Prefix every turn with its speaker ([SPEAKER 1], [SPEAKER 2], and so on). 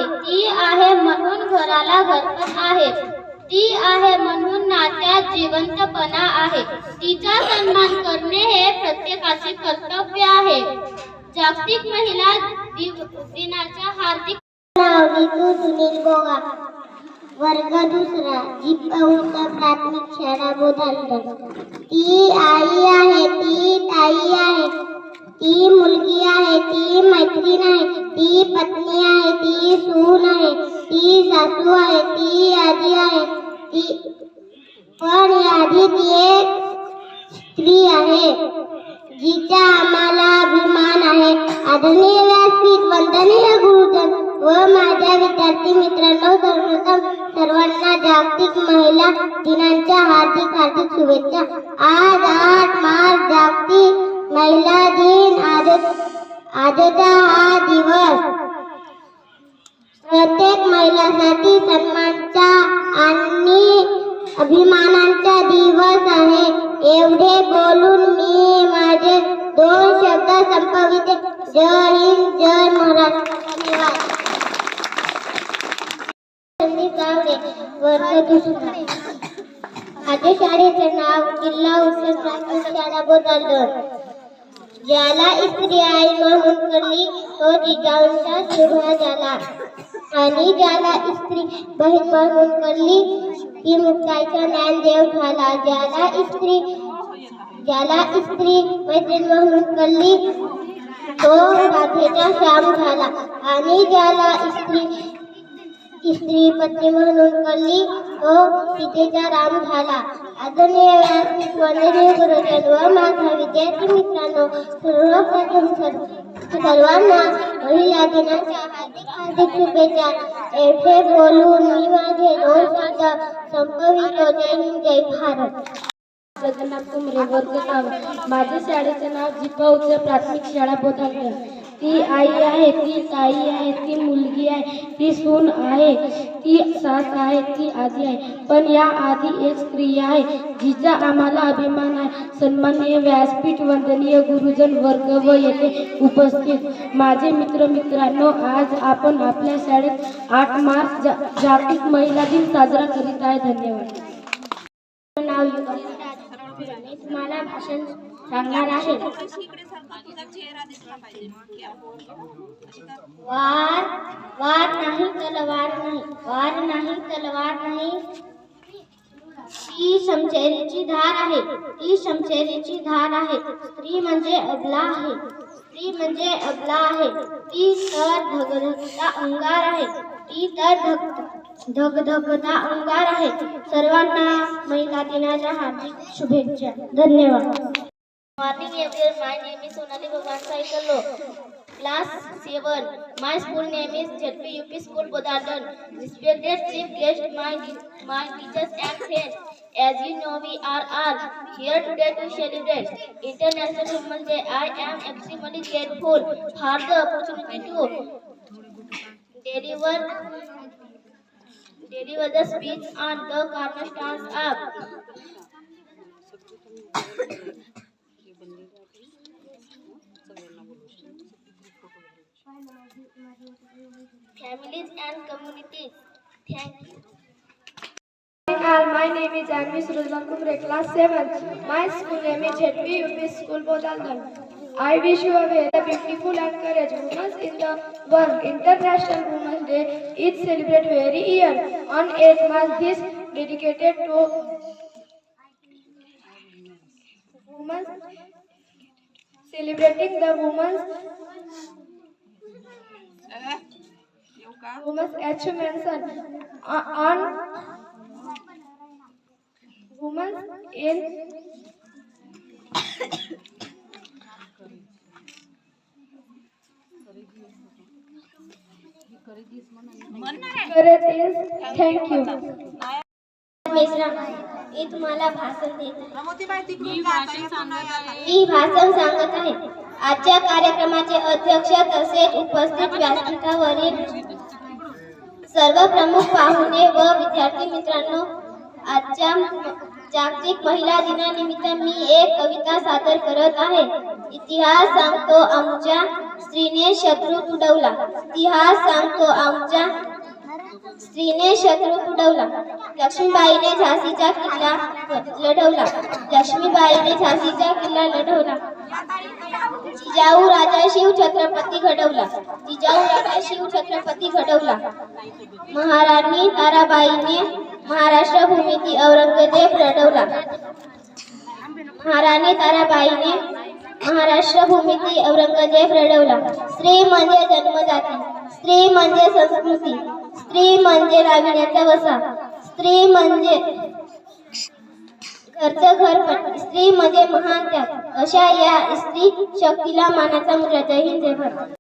[SPEAKER 1] ती आहे म्हणून घराला घरपण आहे. ती आहे म्हणून नात्यात जिवंतपणा आहे. तिचा सन्मान करणे हे प्रत्येकाचे कर्तव्य आहे. जागतिक महिला दिनाच्या हार्दिक
[SPEAKER 2] सुनील गोगा, वर्ग दुसरा, जिपौत प्राथमिक शाळा बोधालगड. ती आई आहे, ती ताई आहे, ती मुलगी आहे, ती मैत्रीण आहे, ती पत्नी आहे, ती सून आहे, ती सासू आहे, ती आजी आहे, ती पण यादी ती एक स्त्री आहे जिचा आम्हाला अभिमान आहे. आदरणीय व्यासपीठ, वंदनीय गुरुजन व माझ्या विद्यार्थी मित्रांनो, सर्वप्रथम सर्वांना जागतिक महिला दिनाच्या हार्दिक शुभेच्छा. आज 8 मार्च जागतिक महिला दिन. आजचा हा दिवस प्रत्येक महिलांसाठी सन्मानाचा आणि अभिमानाचा दिवस आहे. एवढे बोलून मी माझे 2 शब्द संपविते. जय हिंद, जय महाराष्ट्र. धन्यवाद. वर्ग दुसरा. माझ्या शाळेचे नाव जिल्हा हुसेन प्राथमिक शाळा बोधालगड. ज्याला स्त्री आई म्हणून करली तो जिजाऊंचा शिवहा झाला, आणि ज्याला स्त्री बहीण म्हणून करली ती मुक्ताईचा ज्ञानदेव झाला. ज्याला स्त्री मैत्रीण म्हणून करली तो राधेचा श्याम झाला, आणि ज्याला स्त्री पत्नी म्हणून करली तो सीतेचा राम झाला. आदरणीय व्यासपीठ, वंदनीय गुरुजन व माझ्या विद्यार्थी मित्रांनो, सर्वप्रथम सर्वांना महिला दिनाच्या हार्दिक शुभेच्छा. एवढे बोलून मी माझे 2 शब्द संपवितो. जय हिंद, जय भारत.
[SPEAKER 3] जगन्नाथ कुमरे, वर्ग 6. माझ्या शाळेचे नाव जिपौत प्राथमिक शाळा बोधालगड. ती आई आहे, ती ताई आहे, ती मुलगी आहे, ती सून आहे, ती सास आहे, ती आजी आहे, पण या आधी एक स्त्री आहे जिचा आम्हाला अभिमान आहे. सन्माननीय व्यासपीठ, वंदनीय गुरुजन वर्ग व येथे उपस्थित माझे मित्रांनो, आज आपण आपल्या शाळेत 8 मार्च जागतिक महिला दिन साजरा करीत आहे. धन्यवाद.
[SPEAKER 2] मी तुम्हाला भाषण सांगणार आहे. वार नाही तलवार नाही, वार नाही तलवार नाही, ती शमशेरीची धार आहे, ती शमशेरीची धार आहे. स्त्री म्हणजे अबला आहे, स्त्री म्हणजे अबला आहे, ती तर धगधगता अंगार आहे, ती तर धगधगता अंगार आहे. सर्वांना महिला दिनाच्या हार्दिक शुभेच्छा. धन्यवाद.
[SPEAKER 1] Morning everyone, my name is Sonali Bhagwan Saikalo, class 7. My school name is ZP UP School Bodhadhan. Respected chief guest, my teachers and friends, as you know we are all here today to celebrate International Women's Day. I am extremely grateful for the opportunity to deliver the speech on the cornerstones of families and communities. Thank you.
[SPEAKER 3] My name is Janvi Surajlal Kumre, class 7. My school name is ZP UP School Bodhadhan. I wish you a very beautiful and courageous women in the world. International Women's Day is celebrated every year on 8 March. This dedicated to women, celebrating the women's achievements on women in Thank you.
[SPEAKER 2] मी तुम्हाला भाषण देत मी भाषण सांगत आहे. आजच्या कार्यक्रमाचे अध्यक्ष तसेच उपस्थित व्यासपीठावरील सर्व प्रमुख पाहुणे व विद्यार्थी मित्रांनो, आजच्या जागतिक महिला दिनानिमित्त मी एक कविता सादर करत आहे. इतिहास सांगतो आमच्या स्त्रीने शत्रू तुडवला इतिहास सांगतो आमच्या स्त्रीने शत्रू तुडवला लक्ष्मीबाईने झाशीचा किल्ला लढवला लक्ष्मीबाईने झाशीचा किल्ला लढवला जिजाऊ राजा शिव छत्रपती घडवला जिजाऊ राजा शिव छत्रपती घडवला महाराणी ताराबाईने महाराष्ट्र भूमिती औरंगजेब लढवला महाराणी ताराबाईने महाराष्ट्र भूमिती औरंगजेब लढवला स्त्री म्हणजे जन्मजाती स्त्री म्हणजे संस्कृती स्त्री म्हणजे लाविण्याचा वसा स्त्री म्हणजे घरचं घर स्त्री म्हणजे महान त्याग अशा या स्त्री शक्तीला मानाचा मुद्रा जय हिंद जय भारत.